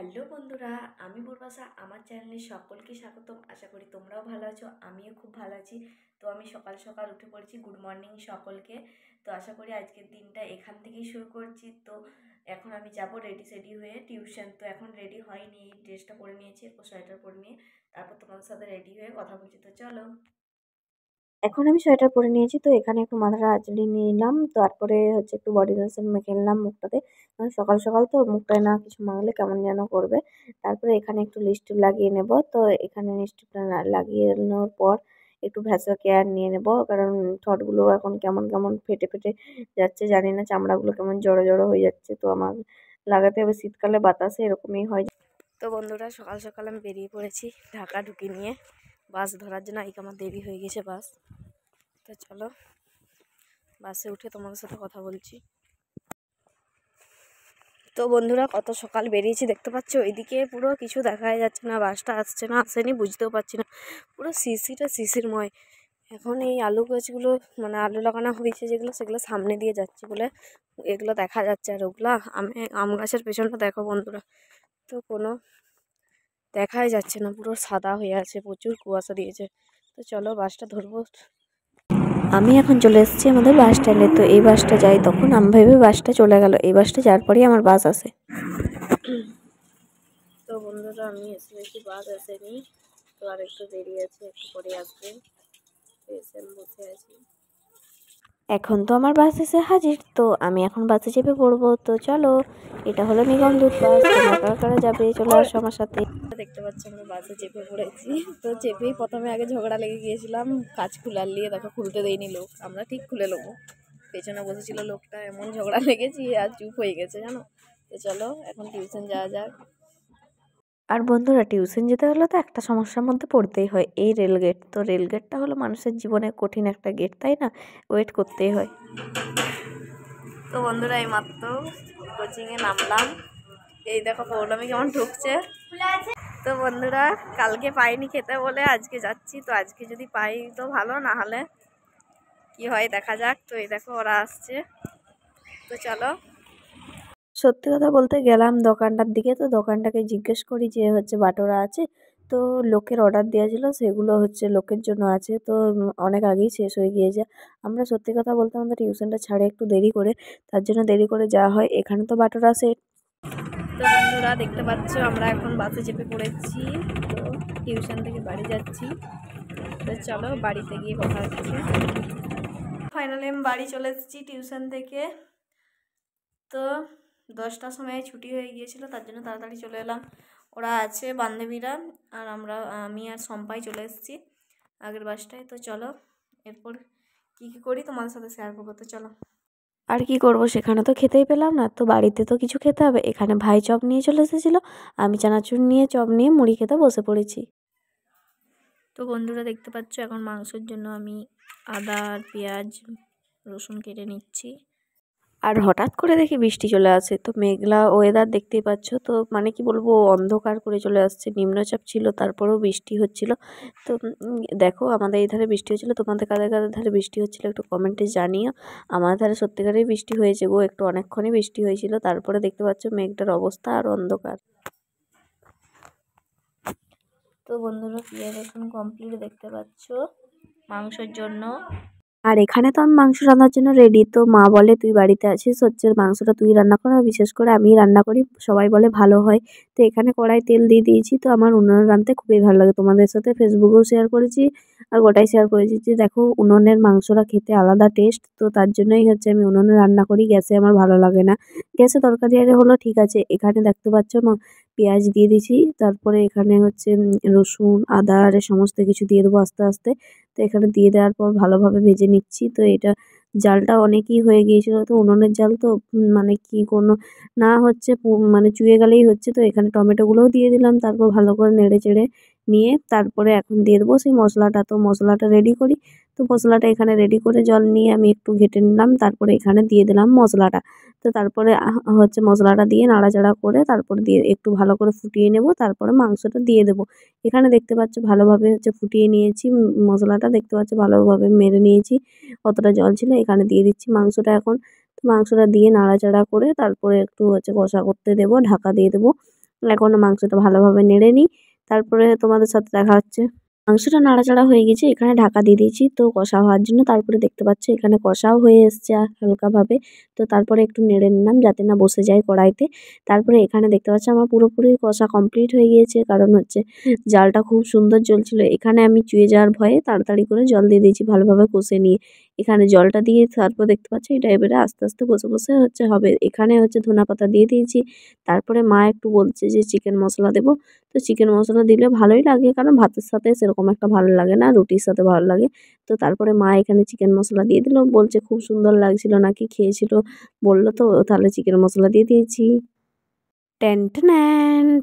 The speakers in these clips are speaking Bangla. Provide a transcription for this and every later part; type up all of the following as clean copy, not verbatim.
হ্যালো বন্ধুরা, আমি পূর্বাশা। আমার চ্যানেলে সকলকে স্বাগতম। আশা করি তোমরাও ভালো আছো, আমিও খুব ভালো আছি। তো আমি সকাল সকাল উঠে পড়েছি। গুড মর্নিং সকলকে। তো আশা করি আজকের দিনটা এখান থেকেই শুরু করছি। তো এখন আমি যাব রেডি সেডি হয়ে টিউশন। তো এখন রেডি হয়নি, এই ড্রেসটা পরে নিয়েছি, এরপর সোয়েটার পরে নিয়ে তারপর তোমাদের সাথে রেডি হয়ে কথা বলছি। তো চলো। এখন আমি সোয়েটার পরে নিয়েছি, তো এখানে একটু মাথাটা আঁচড়ে নিলাম, তারপরে হচ্ছে একটু বডি লোশন মেখে নিলাম মুখটাতে। সকাল সকাল তো মুখটায় না কিছু মাখলে কেমন যেন করবে। তারপরে এখানে একটু লিপস্টিক লাগিয়ে নেব। তো এখানে লিপস্টিকটা লাগিয়ে নেওয়ার পর একটু ভ্যাসা কেয়ার নিয়ে নেব, কারণ ঠোঁটগুলো এখন কেমন কেমন ফেটে ফেটে যাচ্ছে, জানি না, চামড়াগুলো কেমন জড়ো জড়ো হয়ে যাচ্ছে। তো আমার লাগাতে হবে, শীতকালে বাতাসে এরকমই হয়। তো বন্ধুরা, সকাল সকাল আমি বেরিয়ে পড়েছি ঢাকা ঢুকি নিয়ে বাস ধরার জন্য। আজকে আমার দেরি হয়ে গেছে বাস। তো চলো, বাসে উঠে তোমাদের সাথে কথা বলছি। তো বন্ধুরা, কত সকাল বেরিয়েছি দেখতে পাচ্ছ। ওইদিকে পুরো কিছু দেখাই যাচ্ছে না, বাসটা আসছে না আসেনি বুঝতেও পারছি না, পুরো শিশিটা শিশিরময়। এখন এই আলু গাছগুলো, মানে আলু লাগানো হয়েছে যেগুলো, সেগুলো সামনে দিয়ে যাচ্ছে বলে এগুলো দেখা যাচ্ছে। আর ওগুলা আম গাছের পেছনটা দেখো বন্ধুরা, তো কোনো দেখাই যাচ্ছে না, পুরো সাদা হয়ে আছে, প্রচুর কুয়াশা দিয়েছে। তো চলো বাসটা ধরবো। আমি এখন চলে এসেছি আমাদের বাস স্ট্যান্ডে। তো এই বাসটা যাই, তখন আমি ভেবে বাসটা চলে গেল। এই বাসটা যাওয়ার পরেই আমার বাস আসে। তো বন্ধুরা, আমি এসে দেখি বাস আসেনি। তো আর একটু দেরি আছে, একটু পরে আসবে। এসে আমি বসে আছি। এখন তো আমার বাস এসে হাজির। তো আমি এখন বাসে চেপে পড়বো। তো চলো, এটা হলো নিগমদূত বাস। তোমরা কারা কারা যাবে চলে আসো আমার সাথে। দেখতে পাচ্ছি আমরা বাসে চেপে পড়েছি। তো চেপেই প্রথমে আগে ঝগড়া লেগে গিয়েছিলাম কাজ খুলার নিয়ে। দেখো, খুলতে দেয়নি লোক, আমরা ঠিক খুলে নেবো। পেছনে বসেছিল লোকটা, এমন ঝগড়া লেগেছি আর চুপ হয়ে গেছে জানো। তো চলো এখন টিউশন যাওয়া যাক। আর বন্ধুরা, টিউশন যেতে হলে তো একটা সমস্যার মধ্যে পড়তেই হয়, এই রেলগেট। তো রেলগেটটা হলো মানুষের জীবনে কঠিন একটা গেট, তাই না? ওয়েট করতেই হয়। তো বন্ধুরা, এই মাত্র কোচিংয়ে নামলাম। এই দেখো পৌলমি কেমন ঢুকছে। তো বন্ধুরা, কালকে পাইনি খেতে বলে আজকে যাচ্ছি। তো আজকে যদি পাই তো ভালো, না হলে কি হয় দেখা যাক। তো এই দেখো ওরা আসছে। তো চলো। সত্যি কথা বলতে গেলাম দোকানটার দিকে। তো দোকানটাকে জিজ্ঞেস করি যে হচ্ছে বাটোরা আছে। তো লোকের অর্ডার দেওয়া ছিল, সেগুলো হচ্ছে লোকের জন্য আছে। তো অনেক আগেই শেষ হয়ে গিয়েছে। আমরা সত্যি কথা বলতে আমাদের টিউশনটা ছাড়ে একটু দেরি করে, তার জন্য দেরি করে যাওয়া হয়। এখানে তো বাটোরা সেট। তো বন্ধুরা, দেখতে পাচ্ছ আমরা এখন বাসে চেপে পড়েছি। তো টিউশন থেকে বাড়ি যাচ্ছি। তো চলো বাড়িতে গিয়ে কথা হচ্ছে। ফাইনালি আমি বাড়ি চলে এসেছি টিউশন থেকে। তো 10টার সময় ছুটি হয়ে গিয়েছিল, তার জন্য তাড়াতাড়ি চলে এলাম। ওরা আছে বান্ধবীরা, আর আমি আর সম্পাই চলে এসেছি আগের বাসটায়। তো চলো, এরপর কী কী করি তোমাদের সাথে শেয়ার করবো। তো চলো। আর কি করব, সেখানে তো খেতেই পেলাম না, তো বাড়িতে তো কিছু খেতে হবে। এখানে ভাই চপ নিয়ে চলে এসেছিলো, আমি চানাচুর নিয়ে চপ নিয়ে মুড়ি খেতে বসে পড়েছি। তো বন্ধুরা, দেখতে পাচ্ছ এখন মাংসের জন্য আমি আদা আর পেঁয়াজ রসুন কেটে নিচ্ছি। আর হঠাৎ করে দেখি বৃষ্টি চলে আসে। তো মেঘলা ওয়েদার দেখতেই পাচ্ছ। তো মানে কি বলবো, অন্ধকার করে চলে আসছে। নিম্নচাপ ছিল, তারপরেও বৃষ্টি হচ্ছিল। তো দেখো, আমাদের এই ধারে বৃষ্টি হচ্ছিলো। তোমাদের কাদের কাদের ধারে বৃষ্টি হচ্ছিলো একটু কমেন্টে জানিও। আমার ধারে সত্যিকারেই বৃষ্টি হয়েছে গো, একটু অনেকক্ষণই বৃষ্টি হয়েছিল। তারপরে দেখতে পাচ্ছ মেঘটার অবস্থা আর অন্ধকার। তো বন্ধুরা, পেঁয়াজ রসুন কমপ্লিট দেখতে পাচ্ছ মাংসের জন্য। আর এখানে তো আমি মাংস রান্নার জন্য রেডি। তো মা বলে তুই বাড়িতে আছিস, হচ্ছে মাংসটা তুই রান্না কর, আর বিশেষ করে আমিই রান্না করি, সবাই বলে ভালো হয়। তো এখানে কড়াই তেল দিয়ে দিয়েছি। তো আমার উনুনে রাঁধতে খুবই ভালো লাগে, তোমাদের সাথে ফেসবুকেও শেয়ার করেছি আর গোটাই শেয়ার করেছি যে দেখো উনুনের মাংসটা খেতে আলাদা টেস্ট। তো তার জন্যই হচ্ছে আমি উনুনে রান্না করি, গ্যাসে আমার ভালো লাগে না। গ্যাসে তরকারি আরে হলো ঠিক আছে। এখানে দেখতে পাচ্ছ পেঁয়াজ দিয়ে দিয়েছি, তারপরে এখানে হচ্ছে রসুন আদা আর সমস্ত কিছু দিয়ে দেবো আস্তে আস্তে। তো এখানে দিয়ে দেওয়ার পর ভালোভাবে ভেজে নিচ্ছি। তো এটা জালটা অনেকই হয়ে গিয়েছিল, তো উনুনের জাল তো মানে কি কোনো না হচ্ছে মানে চুয়ে গেলেই হচ্ছে। তো এখানে টমেটোগুলোও দিয়ে দিলাম, তারপর ভালো করে নেড়ে চেড়ে নিয়ে তারপরে এখন দিয়ে দেবো সেই মশলাটা। তো মশলাটা রেডি করি। তো মশলাটা এখানে রেডি করে জল নিয়ে আমি একটু ঘেটে নিলাম, তারপরে এখানে দিয়ে দিলাম মশলাটা। তো তারপরে হচ্ছে মশলাটা দিয়ে নাড়াচাড়া করে তারপর দিয়ে একটু ভালো করে ফুটিয়ে নেব, তারপরে মাংসটা দিয়ে দেবো। এখানে দেখতে পাচ্ছ ভালোভাবে হচ্ছে ফুটিয়ে নিয়েছি মশলাটা, দেখতে পাচ্ছ ভালোভাবে মেরে নিয়েছি। কতটা জল ছিল এখানে দিয়ে দিচ্ছি মাংসটা এখন। তো মাংসটা দিয়ে নাড়াচাড়া করে তারপরে একটু হচ্ছে কষা করতে দেবো, ঢাকা দিয়ে দেবো। এখন মাংসটা ভালোভাবে নেড়ে নিই, তারপরে তোমাদের সাথে দেখা হচ্ছে। মাংসটা নাড়াচাড়া হয়ে গেছে, এখানে ঢাকা দিয়ে দিয়েছি তো কষা হওয়ার জন্য। তারপরে দেখতে পাচ্ছ এখানে কষাও হয়ে এসছে হালকাভাবে। তো তারপরে একটু নেড়ে নিলাম যাতে না বসে যায় কড়াইতে। তারপরে এখানে দেখতে পাচ্ছ আমার পুরোপুরি কষা কমপ্লিট হয়ে গিয়েছে, কারণ হচ্ছে জালটা খুব সুন্দর জ্বলছিল। এখানে আমি চুয়ে যাওয়ার ভয়ে তাড়াতাড়ি করে জল দিয়ে দিয়েছি ভালোভাবে কষে নিয়ে। এখানে জলটা দিয়ে তারপর দেখতে পাচ্ছি এটা এবারে আস্তে আস্তে বসে বসে হবে। এখানে হচ্ছে ধনেপাতা দিয়ে দিয়েছি। তারপরে মা একটু বলছে যে চিকেন মশলা দেবো। তো চিকেন মশলা দিলে ভালোই লাগে, কারণ ভাতের সাথে সেরকম একটা ভালো লাগে না, রুটির সাথে ভালো লাগে। তো তারপরে মা এখানে চিকেন মশলা দিয়ে দিল, বলছে খুব সুন্দর লাগছিল নাকি, খেয়েছিল বললো, তো তাহলে চিকেন মশলা দিয়ে দিয়েছি। ট্যান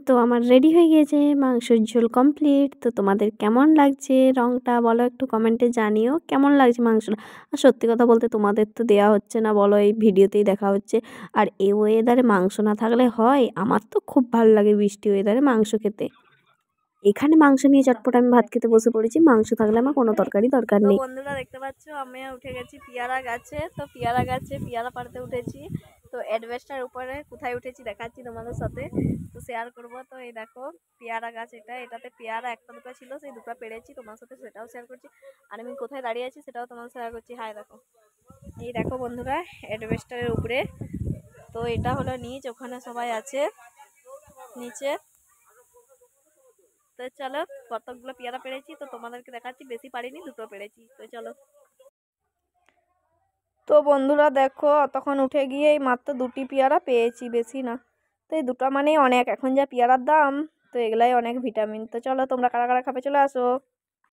তো আমার রেডি হয়ে গিয়েছে, মাংসের ঝোল কমপ্লিট। তো তোমাদের কেমন লাগছে রঙটা বলো একটু কমেন্টে জানিও কেমন লাগছে মাংসটা। আর সত্যি কথা বলতে তোমাদের তো দেওয়া হচ্ছে না বলো, এই ভিডিওতেই দেখা হচ্ছে। আর এই ওয়েদারে মাংস না থাকলে হয়? আমার তো খুব ভালো লাগে বৃষ্টি ওয়েদারে মাংস খেতে। এখানে মাংস নিয়ে চটপট আমি ভাত খেতে বসে পড়েছি, মাংস থাকলে আমার কোনো তরকারি দরকার নেই। বন্ধুরা দেখতে পাচ্ছ আমি উঠে গেছি পেয়ারা গাছে, তো পেয়ারা গাছে পেয়ারা পাড়তে উঠেছি। তো অ্যাডভেস্টার উপরে কোথায় উঠেছি দেখাচ্ছি তোমাদের সাথে, তো শেয়ার করব। তো এই দেখো পেয়ারা গাছ, এটাতে পেয়ারা একটা দুটো ছিল, সেই দুটো পেড়েছি তোমার সাথে, সেটাও শেয়ার করছি। আর আমি কোথায় দাঁড়িয়ে আছি সেটাও তোমার শেয়ার করছি। হাই দেখো, এই দেখো বন্ধুরা অ্যাডভেস্টারের উপরে। তো এটা হলো নিচ, ওখানে সবাই আছে নিচে। তো চলো কতগুলো পেয়ারা পেড়েছি তো তোমাদেরকে দেখাচ্ছি, বেশি পারিনি, দুটো পেড়েছি। তো চলো। তো বন্ধুরা দেখো তখন উঠে গিয়ে এই মাত্র দুটি পেয়ারা পেয়েছি, বেশি না। তো এই দুটো মানেই অনেক, এখন যা পেয়ারার দাম, তো এগুলাই অনেক ভিটামিন। তো চলো তোমরা কারা কারা খাবে চলে আসো।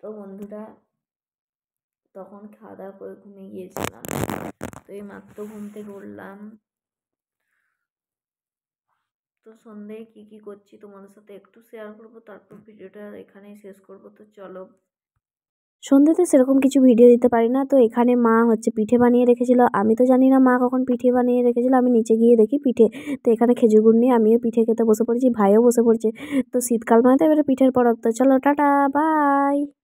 তো বন্ধুরা তখন খাওয়া দাওয়া করে ঘুমিয়ে গিয়েছিলাম, তো এই মাত্র ঘুম থেকে উঠলাম। তো সন্ধ্যায় কী কী করছি তোমাদের সাথে একটু শেয়ার করব, তারপর ভিডিওটা এখানেই শেষ করব। তো চলো। সন্ধ্যেতে সেরকম কিছু ভিডিও দিতে পারি না। তো এখানে মা হচ্ছে পিঠে বানিয়ে রেখেছিল, আমি তো জানি না মা কখন পিঠে বানিয়ে রেখেছিল, আমি নিচে গিয়ে দেখি পিঠে। তো এখানে খেজুর গুড় নিয়ে আমিও পিঠে খেতে বসে পড়েছি, ভাইও বসে পড়েছে। তো শীতকাল মানে তো এবারে পিঠের পরব। তো চলো টাটা বাই।